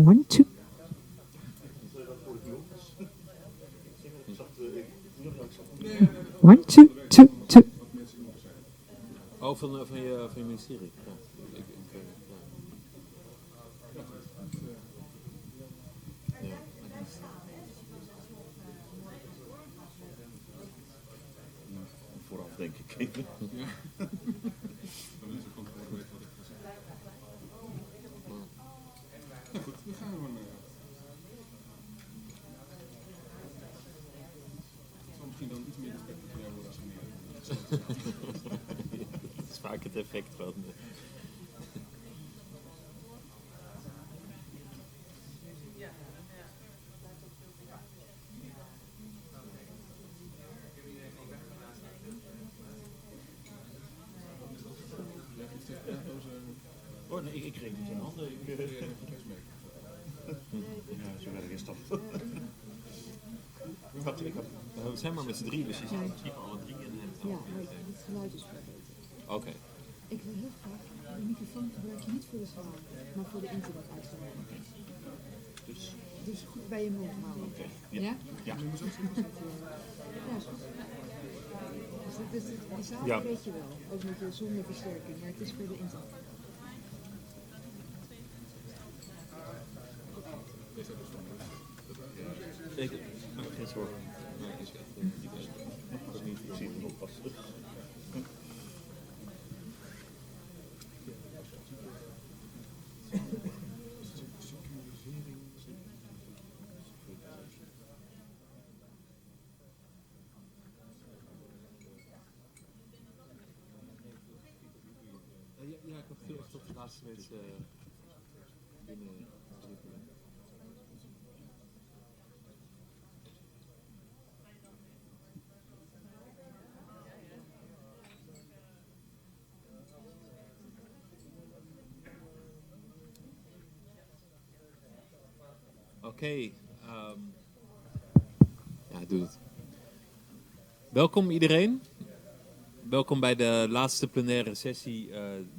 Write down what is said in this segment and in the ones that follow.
1, 2. One, two, two, two. Oh, van je ministerie. Ja. Ja. Vooraf denk ik. Ja. Goed, we gaan gewoon. Het zal misschien dan iets meer spectaculair worden als we meer. Dat is vaak het effect van. Oh nee, ik kreeg het in handen. Ja, zo werd ik instapt. We zijn maar met z'n drie, dus je ziet alle drie in het. Ja, maar het geluid is wel beter. Oké. Ik wil heel graag, de microfoon gebruik je niet voor de zaal, maar voor de internetuitzending. Dus goed bij je mond houden. Okay. Ja? Ja. Ja, is goed. Dus die zaal weet je wel, ook met je zonder versterking, maar het is voor de internet. Ik maak geen zorgen. Ik zie het nog pas. Ja, ik heb veel tot de laatste mensen binnen zitten. Oké, ja, doe het. Welkom iedereen. Welkom bij de laatste plenaire sessie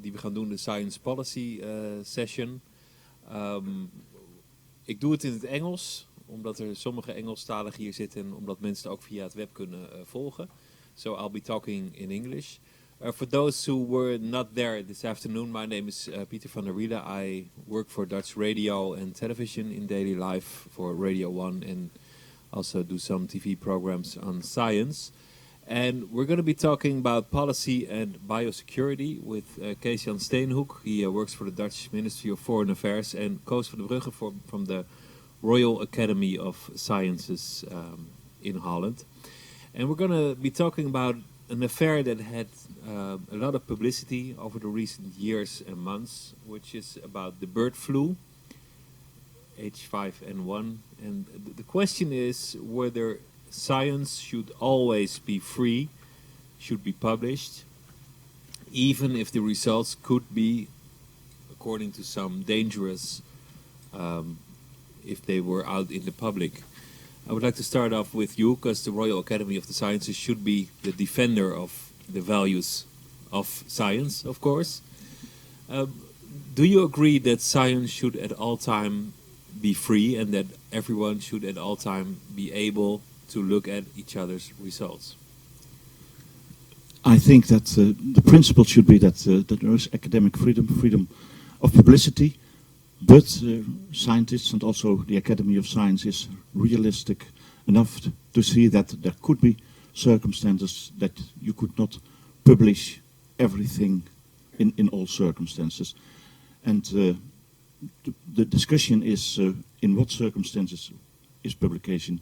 die we gaan doen, de Science Policy Session. Ik doe het in het Engels, omdat er sommige Engelstaligen hier zitten en omdat mensen het ook via het web kunnen volgen. So I'll be talking in English. For those who were not there this afternoon, my name is Pieter van der Wielen. I work for Dutch radio and television in daily life for Radio 1 and also do some TV programs on science. And we're going to be talking about policy and biosecurity with Kees Jan Steenhoek. He works for the Dutch Ministry of Foreign Affairs, and Koos van Bruggen from the Royal Academy of Sciences in Holland. And we're going to be talking about an affair that had a lot of publicity over the recent years and months, which is about the bird flu, H5N1. And the question is whether science should always be free, should be published, even if the results could be, according to some, dangerous if they were out in the public. I would like to start off with you, because the Royal Academy of the Sciences should be the defender of the values of science, of course. Do you agree that science should at all time be free and that everyone should at all time be able to look at each other's results? I think that the principle should be that there is academic freedom of publicity, but scientists and also the Academy of Science is realistic enough to see that there could be circumstances that you could not publish everything in all circumstances. And the discussion is in what circumstances is publication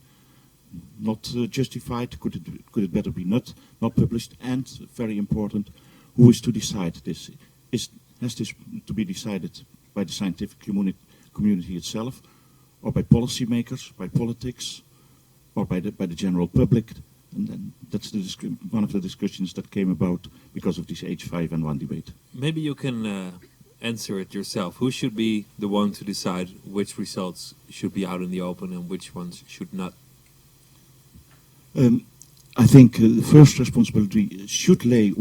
not justified? Could it better be not published? And very important, who is to decide this? Has this to be decided by the scientific community itself, or by policymakers, by politics, or by the general public? And then that's one of the discussions that came about because of this H5N1 debate. Maybe you can answer it yourself. Who should be the one to decide which results should be out in the open and which ones should not? I think the first responsibility should lay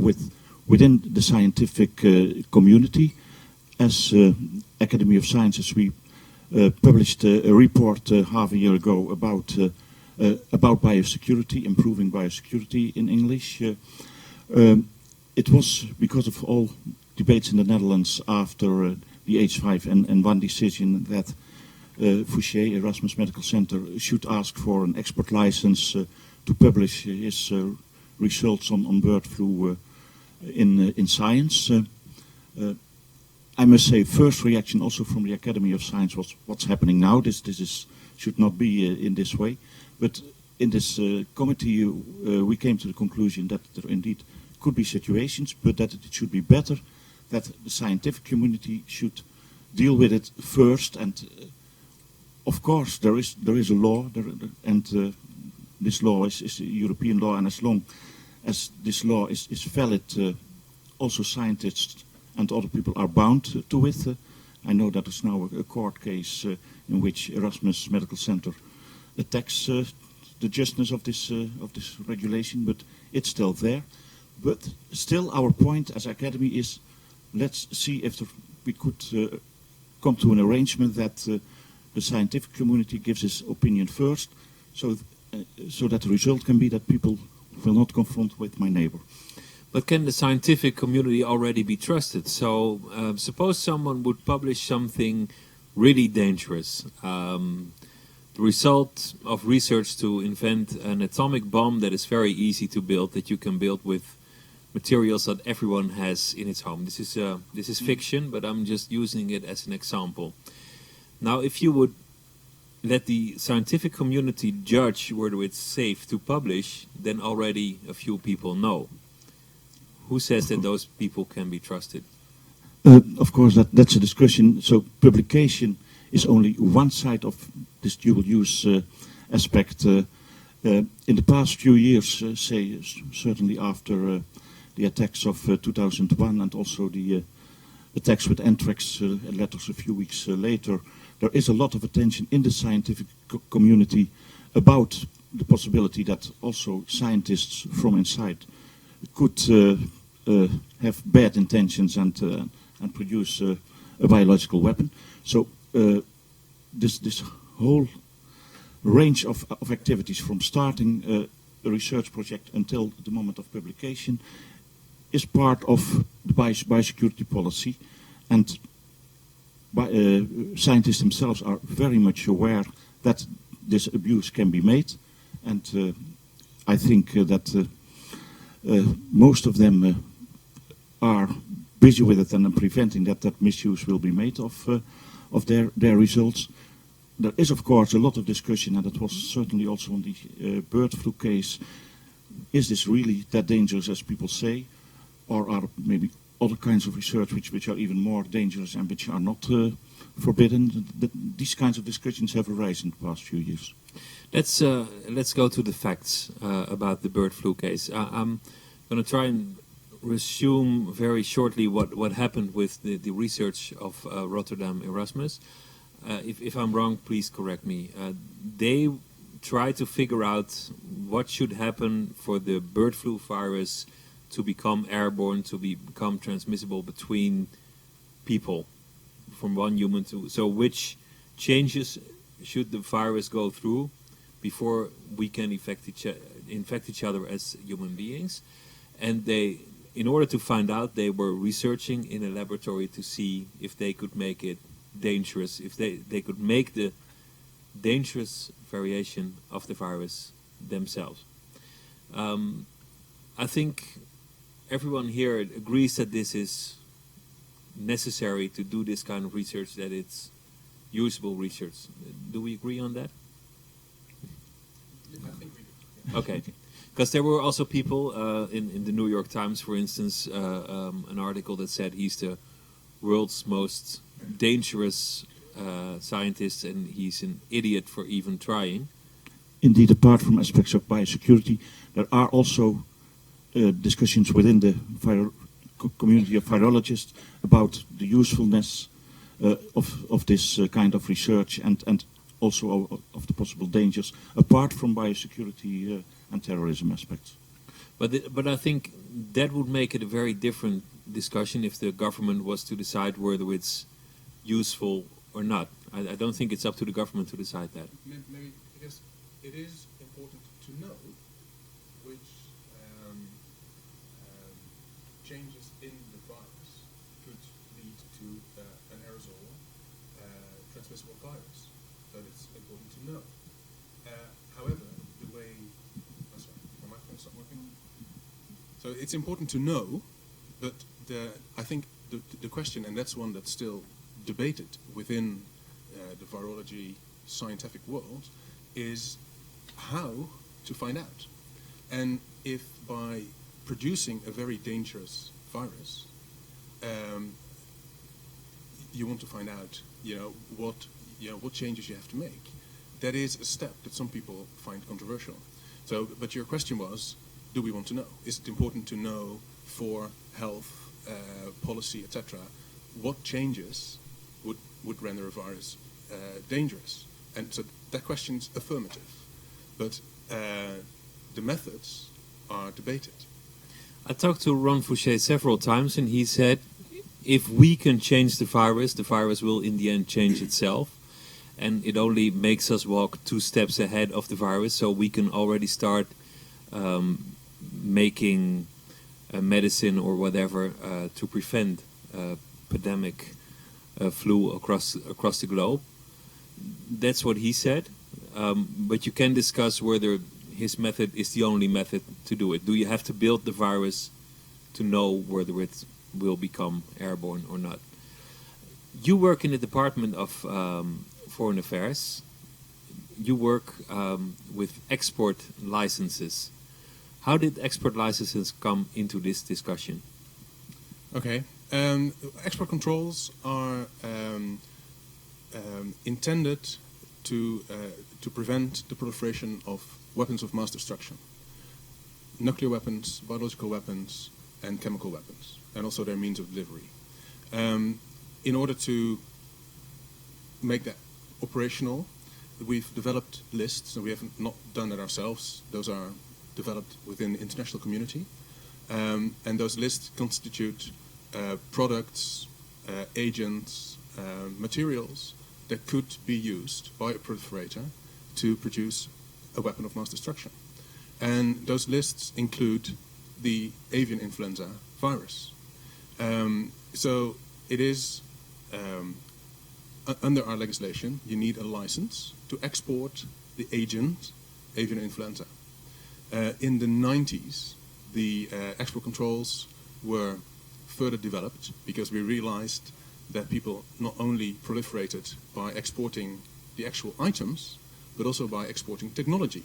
within the scientific community. As Academy of Sciences, we published a report half a year ago about biosecurity, improving biosecurity in English. It was because of all debates in the Netherlands after the H5N1 decision that Fouché, Erasmus Medical Center, should ask for an export license to publish his results on bird flu in science. I must say, first reaction also from the Academy of Science was what's happening now. This should not be in this way. But in this committee, we came to the conclusion that there indeed could be situations, but that it should be better that the scientific community should deal with it first. And of course, there is a law, and this law is a European law, and as long as this law is valid, also scientists and other people are bound to it. I know that there's now a court case in which Erasmus Medical Center attacks the justness of this regulation, but it's still there. But still, our point as Academy is, let's see if we could come to an arrangement that the scientific community gives its opinion first, so that the result can be that people will not confront with my neighbor. But can the scientific community already be trusted? So suppose someone would publish something really dangerous. The result of research to invent an atomic bomb that is very easy to build, that you can build with materials that everyone has in its home. This is fiction, but I'm just using it as an example. Now, if you would let the scientific community judge whether it's safe to publish, then already a few people know. Who says that those people can be trusted? Of course, that's a discussion. So publication is only one side of this dual use aspect. In the past few years, say certainly after the attacks of 2001 and also the attacks with anthrax letters a few weeks later, there is a lot of attention in the scientific community about the possibility that also scientists from inside could have bad intentions and produce a biological weapon. So this whole range of activities, from starting a research project until the moment of publication, is part of the biosecurity policy, and scientists themselves are very much aware that this abuse can be made, and I think that most of them are busy with it and preventing that misuse will be made of their results. There is, of course, a lot of discussion, and it was certainly also on the bird flu case. Is this really that dangerous as people say, or are maybe other kinds of research which are even more dangerous and which are not forbidden? These kinds of discussions have arisen in the past few years. Let's go to the facts about the bird flu case. I'm going to try and resume very shortly what happened with the research of Rotterdam Erasmus. If I'm wrong, please correct me. They tried to figure out what should happen for the bird flu virus to become airborne, to become transmissible between people, from one human to... So which changes should the virus go through before we can infect each other as human beings? And in order to find out, they were researching in a laboratory to see if they could make it dangerous, if they could make the dangerous variation of the virus themselves. I think everyone here agrees that this is necessary to do this kind of research, that it's usable research. Do we agree on that? I think we do. Okay. Because there were also people in the New York Times, for instance, an article that said he's the world's most dangerous scientist and he's an idiot for even trying. Indeed, apart from aspects of biosecurity, there are also discussions within the community of virologists about the usefulness of this kind of research and also of the possible dangers, apart from biosecurity and terrorism aspects. But I think that would make it a very different discussion if the government was to decide whether it's useful or not. I don't think it's up to the government to decide that. Maybe because it is important to know which changes in the virus could lead to an aerosol transmissible virus. So it's important to know. However, the way... Oh, sorry, my microphone's not working. So it's important to know, but I think the question, and that's one that's still debated within the virology scientific world, is how to find out. And if by producing a very dangerous virus, you want to find out, what changes you have to make, that is a step that some people find controversial. So, but your question was, do we want to know? Is it important to know for health, policy, etc., what changes would render a virus dangerous? And so that question's affirmative. But the methods are debated. I talked to Ron Fouché several times, and he said, if we can change the virus will in the end change itself. And it only makes us walk 2 steps ahead of the virus, so we can already start making medicine or whatever to prevent pandemic flu across the globe. That's what he said. But you can discuss whether his method is the only method to do it. Do you have to build the virus to know whether it will become airborne or not? You work in the Department of Foreign Affairs. You work with export licenses. How did export licenses come into this discussion? Okay. Export controls are intended to prevent the proliferation of weapons of mass destruction. Nuclear weapons, biological weapons, and chemical weapons, and also their means of delivery. In order to make that operational, we've developed lists, and we have not done that ourselves. Those are developed within the international community. And those lists constitute products, agents, materials that could be used by a proliferator to produce a weapon of mass destruction. And those lists include the avian influenza virus. So it is, under our legislation, you need a license to export the agent avian influenza. In the 90s, the export controls were further developed because we realized that people not only proliferated by exporting the actual items, but also by exporting technology,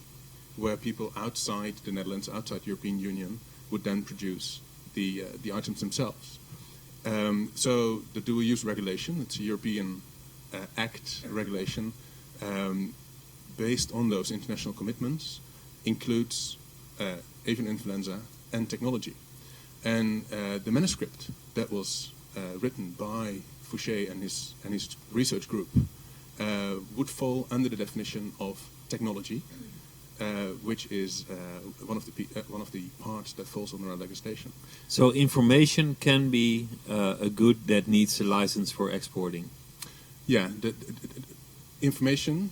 where people outside the Netherlands, outside the European Union, would then produce the items themselves. So the dual use regulation, it's a European Act regulation, based on those international commitments, includes avian influenza and technology. And the manuscript that was written by Fouché and his research group would fall under the definition of technology, which is one of the parts that falls under our legislation. So information can be a good that needs a license for exporting. Yeah, the information,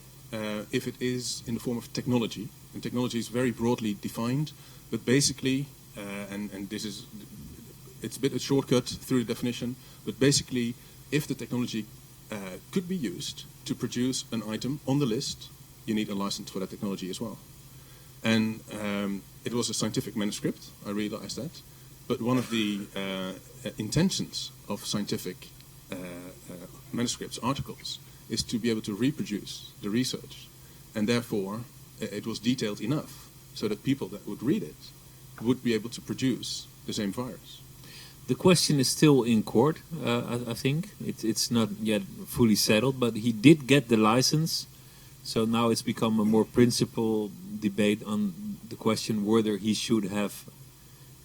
if it is in the form of technology, and technology is very broadly defined, but basically, and this is, it's a bit a shortcut through the definition, but basically, if the technology could be used to produce an item on the list, you need a license for that technology as well. And it was a scientific manuscript, I realized that, but one of the intentions of scientific manuscripts, articles, is to be able to reproduce the research, and therefore it was detailed enough so that people that would read it would be able to produce the same virus. The question is still in court, I think. It's not yet fully settled, but he did get the license, so now it's become a more principled debate on the question whether he should have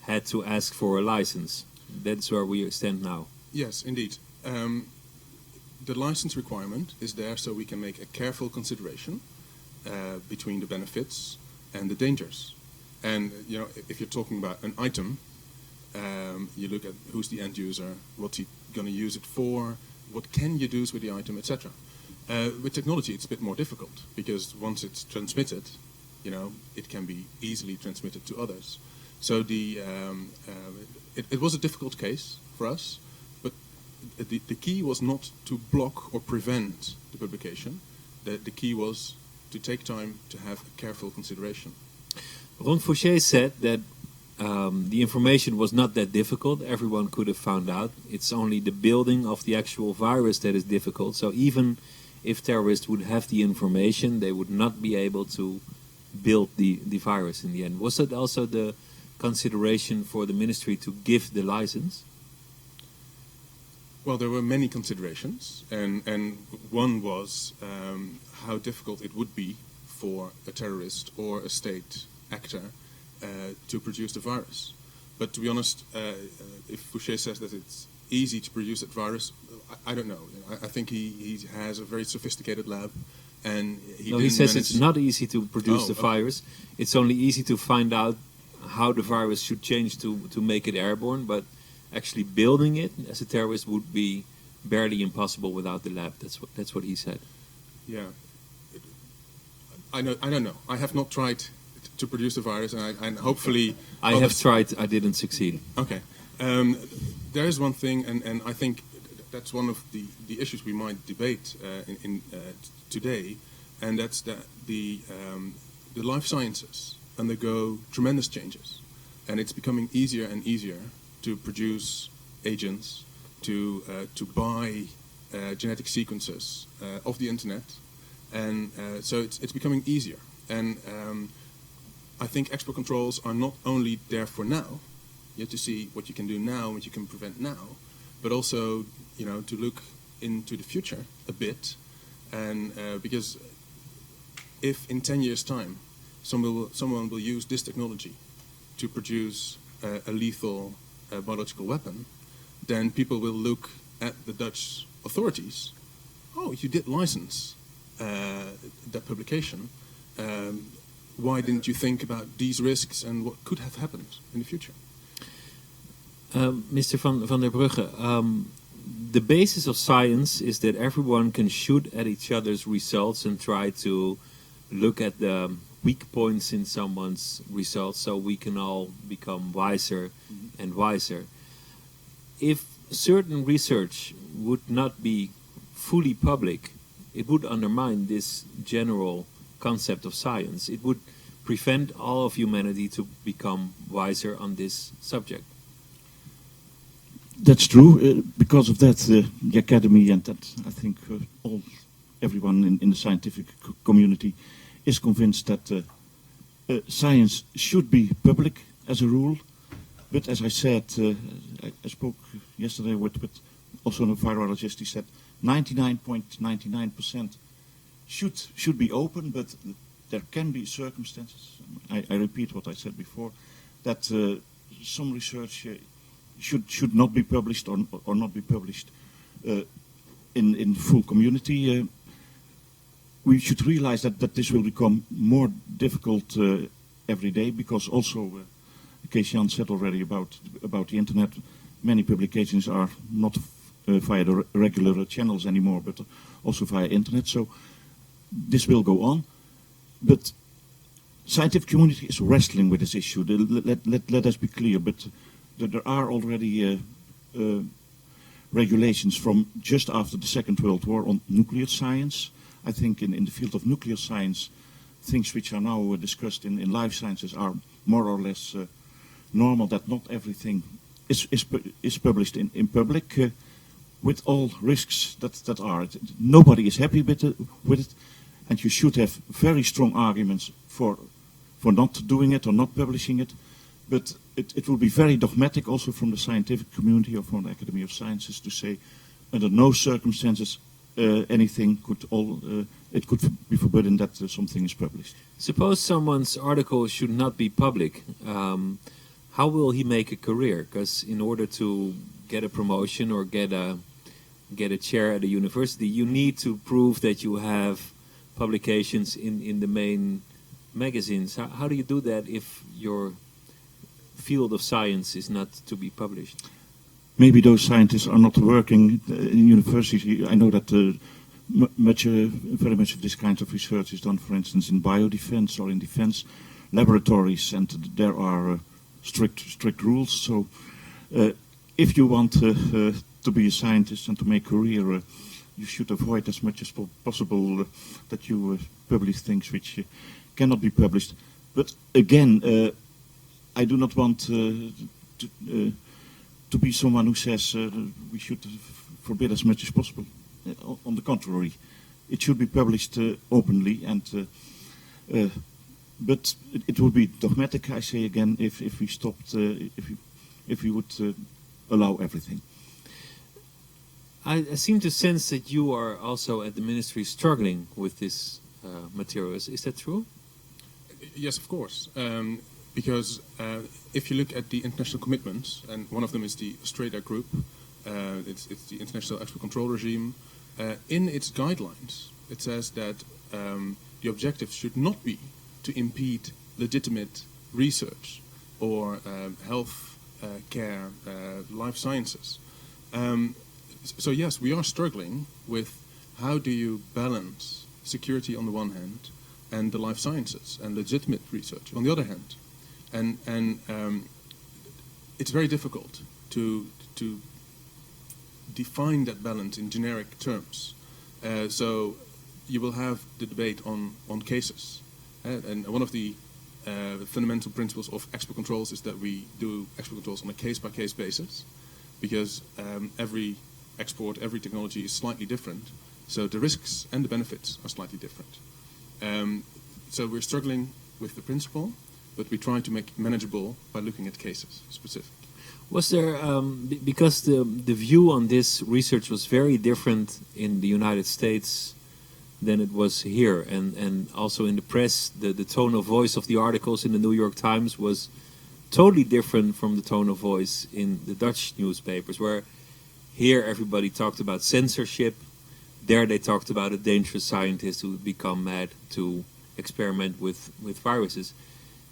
had to ask for a license. That's where we stand now. Yes, indeed. The license requirement is there so we can make a careful consideration between the benefits and the dangers. And if you're talking about an item, you look at who's the end user, what's he going to use it for, what can you do with the item, etc. With technology, it's a bit more difficult because once it's transmitted, it can be easily transmitted to others. So it was a difficult case for us, but the key was not to block or prevent the publication. The key was to take time to have a careful consideration. Ron Fauché said that the information was not that difficult. Everyone could have found out. It's only the building of the actual virus that is difficult. So even if terrorists would have the information, they would not be able to build the virus in the end. Was that also the consideration for the ministry to give the license? Well, there were many considerations, and one was how difficult it would be for a terrorist or a state actor to produce the virus. But to be honest, if Fauché says that it's easy to produce that virus, I don't know. I think he has a very sophisticated lab, and he says it's not easy to produce the virus. It's only easy to find out how the virus should change to make it airborne, but actually building it as a terrorist would be barely impossible without the lab. That's what he said. Yeah, I don't know. I have not tried to produce the virus, and hopefully I have tried. I didn't succeed. Okay, there is one thing, and I think that's one of the issues we might debate today, and that's that the life sciences undergo tremendous changes, and it's becoming easier and easier to produce agents, to buy genetic sequences of the internet, and so it's becoming easier. And I think export controls are not only there for now, you have to see what you can do now, what you can prevent now, but also to look into the future a bit, and because if in 10 years' time someone will use this technology to produce a lethal biological weapon, then people will look at the Dutch authorities. Oh, you did license that publication. Why didn't you think about these risks and what could have happened in the future? Mr. van der Bruggen, the basis of science is that everyone can shoot at each other's results and try to look at the weak points in someone's results so we can all become wiser and wiser. If certain research would not be fully public, it would undermine this general concept of science. It would prevent all of humanity to become wiser on this subject. That's true. Because of that, the academy and that I think everyone in the scientific community is convinced that science should be public as a rule. But as I said, I spoke yesterday with also a virologist. He said 99.99% should be open, but there can be circumstances. I repeat what I said before, that some research should not be published or not be published in full community. We should realize that this will become more difficult every day, because also, Kees Jan said already about the internet, many publications are not via the regular channels anymore, but also via internet. So this will go on. But scientific community is wrestling with this issue. Let us be clear, but there are already regulations from just after the Second World War on nuclear science. I think in the field of nuclear science, things which are now discussed in life sciences are more or less normal, that not everything is published in public, with all risks that are. Nobody is happy with it, and you should have very strong arguments for not doing it or not publishing it. But it will be very dogmatic also from the scientific community or from the Academy of Sciences to say under no circumstances anything could be forbidden that something is published. Suppose someone's article should not be public. How will he make a career? Because in order to get a promotion or get a chair at a university, you need to prove that you have publications in the main magazines. How do you do that if your field of science is not to be published? Maybe those scientists are not working in universities. I know that very much of this kind of research is done, for instance, in biodefense or in defense laboratories, and there are strict rules. So, if you want to be a scientist and to make a career, you should avoid as much as possible that you publish things which cannot be published. But again, I do not want to be someone who says we should forbid as much as possible. On the contrary, it should be published openly, and but it would be dogmatic, I say again, if we stopped, if we would allow everything. I seem to sense that you are also at the ministry struggling with this materials. Is that true? Yes, of course. Because if you look at the international commitments, and one of them is the Australia Group, it's the International Export Control Regime. In its guidelines, it says that the objective should not be to impede legitimate research or health care, life sciences. So yes, we are struggling with how do you balance security on the one hand and the life sciences and legitimate research on the other hand. And it's very difficult to define that balance in generic terms. So you will have the debate on cases. And one of the fundamental principles of export controls is that we do export controls on a case-by-case basis, because every export, every technology is slightly different. So the risks and the benefits are slightly different. So we're struggling with the principle, but we try to make it manageable by looking at cases specific. Was there, because the view on this research was very different in the United States than it was here, and also in the press, the tone of voice of the articles in the New York Times was totally different from the tone of voice in the Dutch newspapers, where here everybody talked about censorship, there they talked about a dangerous scientist who would become mad to experiment with viruses.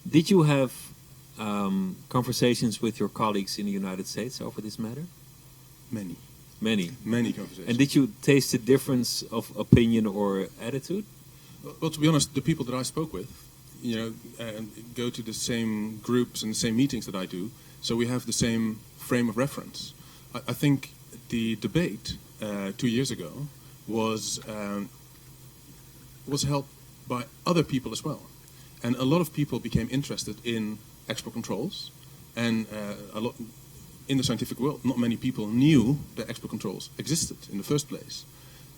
Did you have conversations with your colleagues in the United States over this matter? Many conversations. And did you taste a difference of opinion or attitude? Well, to be honest, the people that I spoke with, go to the same groups and the same meetings that I do, so we have the same frame of reference. I think the debate 2 years ago was held by other people as well, and a lot of people became interested in export controls, and a lot in the scientific world, not many people knew that export controls existed in the first place.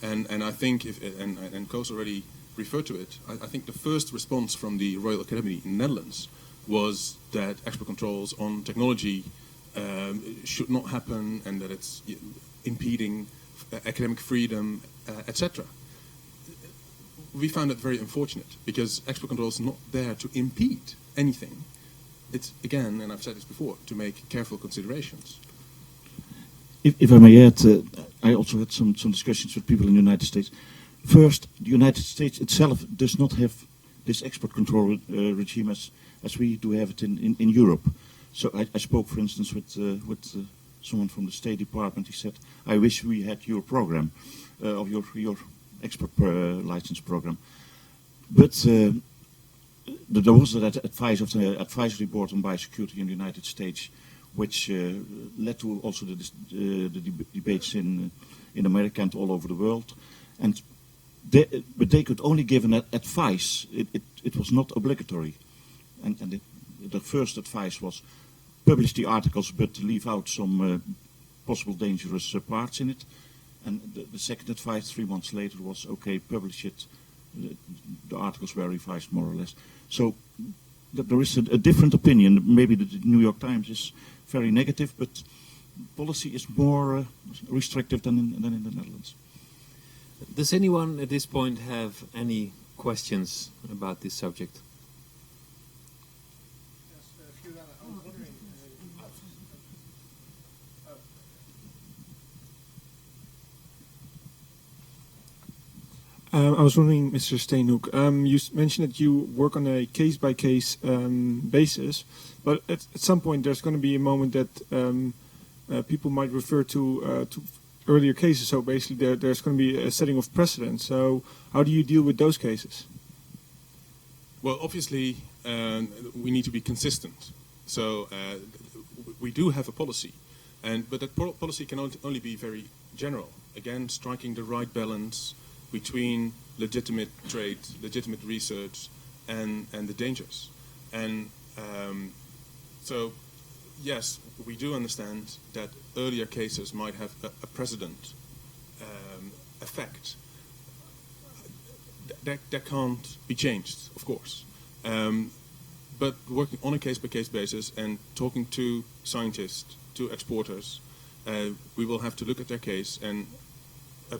And I think, and Koos already referred to it, I think the first response from the Royal Academy in the Netherlands was that export controls on technology should not happen, and that it's impeding academic freedom, etc. We found it very unfortunate, because export controls are not there to impede anything. It's, again, and I've said this before, to make careful considerations. If I may add, I also had some discussions with people in the United States. First, the United States itself does not have this export control regime as we do have it in Europe. So I spoke, for instance, with someone from the State Department. He said, "I wish we had your program, of your export license program." But there was that advice of the advisory board on biosecurity in the United States, which led to also the debates in America and all over the world. But they could only give an advice. It was not obligatory. And the first advice was publish the articles, but leave out some possible dangerous parts in it. And the second advice 3 months later was, okay, publish it. The articles were revised more or less. So there is a different opinion. Maybe the New York Times is very negative, but policy is more restrictive than in the Netherlands. Does anyone at this point have any questions about this subject? I was wondering, Mr. Steenhoek, you mentioned that you work on a case-by-case basis, but at some point there's going to be a moment that people might refer to earlier cases. So basically, there's going to be a setting of precedent. So how do you deal with those cases? Well, obviously, we need to be consistent. So we do have a policy, but that policy can only be very general. Again, striking the right balance between legitimate trade, legitimate research, and the dangers. And so, yes, we do understand that earlier cases might have a precedent effect. That can't be changed, of course. But working on a case-by-case basis and talking to scientists, to exporters, we will have to look at their case and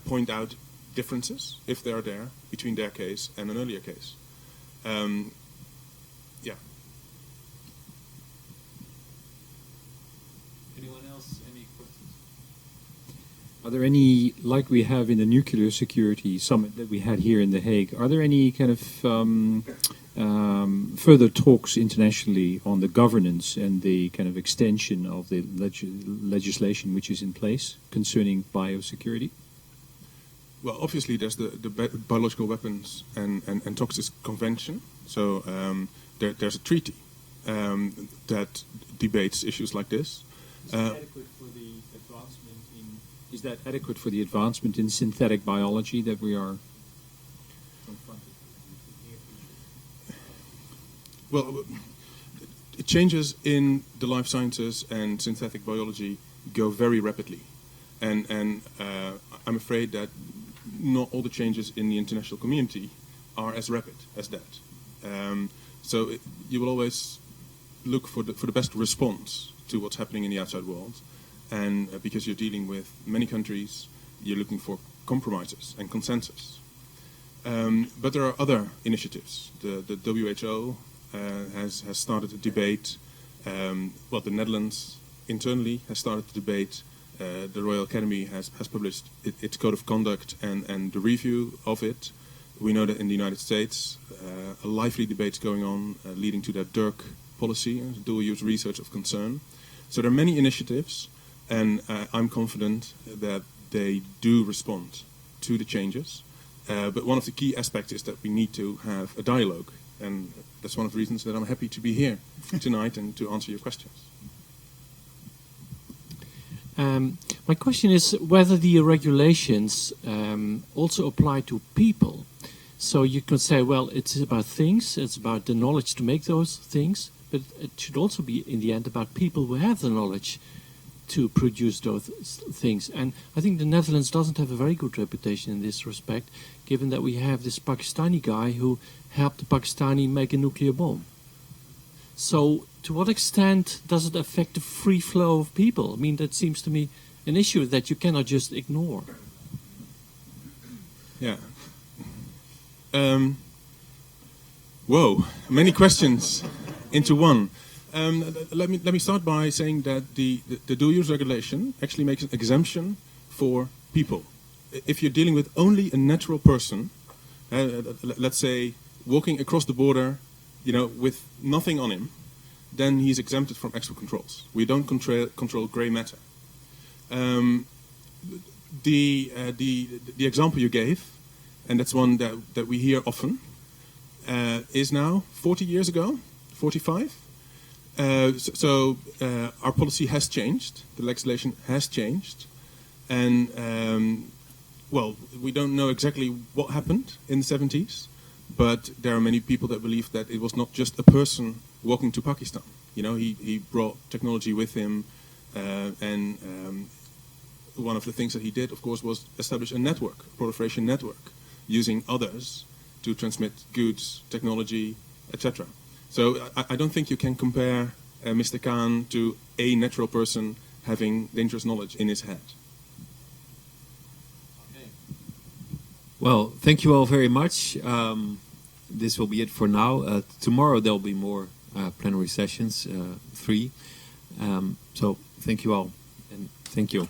point out differences, if they are there, between their case and an earlier case. Yeah. Anyone else? Any questions? Are there any, like we have in the nuclear security summit that we had here in The Hague, are there any kind of further talks internationally on the governance and the kind of extension of the legislation which is in place concerning biosecurity? Well, obviously, there's the Biological Weapons and Toxics Convention. So there's a treaty that debates issues like this. Is that adequate for the advancement in synthetic biology that we are confronted with? Well, changes in the life sciences and synthetic biology go very rapidly. And I'm afraid that not all the changes in the international community are as rapid as that. So you will always look for the best response to what's happening in the outside world. And because you're dealing with many countries, you're looking for compromises and consensus. But there are other initiatives. The WHO has started a debate. Well, the Netherlands internally has started a debate. The Royal Academy has published its code of conduct and the review of it. We know that in the United States, a lively debate is going on, leading to that DIRC policy, dual-use research of concern. So there are many initiatives, and I'm confident that they do respond to the changes. But one of the key aspects is that we need to have a dialogue, and that's one of the reasons that I'm happy to be here tonight and to answer your questions. My question is whether the regulations also apply to people. So you could say, well, it's about things, it's about the knowledge to make those things, but it should also be, in the end, about people who have the knowledge to produce those things. And I think the Netherlands doesn't have a very good reputation in this respect, given that we have this Pakistani guy who helped the Pakistani make a nuclear bomb. So to what extent does it affect the free flow of people? I mean, that seems to me an issue that you cannot just ignore. Yeah. Whoa, many questions into one. Let me start by saying that the dual-use regulation actually makes an exemption for people. If you're dealing with only a natural person, let's say walking across the border, with nothing on him, then he's exempted from export controls. We don't control grey matter. The example you gave, and that's one that we hear often, is now 40 years ago, 45. So our policy has changed, the legislation has changed, and well, we don't know exactly what happened in the 70s, but there are many people that believe that it was not just a person walking to Pakistan. He brought technology with him, and one of the things that he did, of course, was establish a network, a proliferation network, using others to transmit goods, technology, etc. So I don't think you can compare Mr. Khan to a natural person having dangerous knowledge in his head. Okay. Well, thank you all very much. This will be it for now. Tomorrow there will be more plenary sessions, 3. So thank you all, and thank you.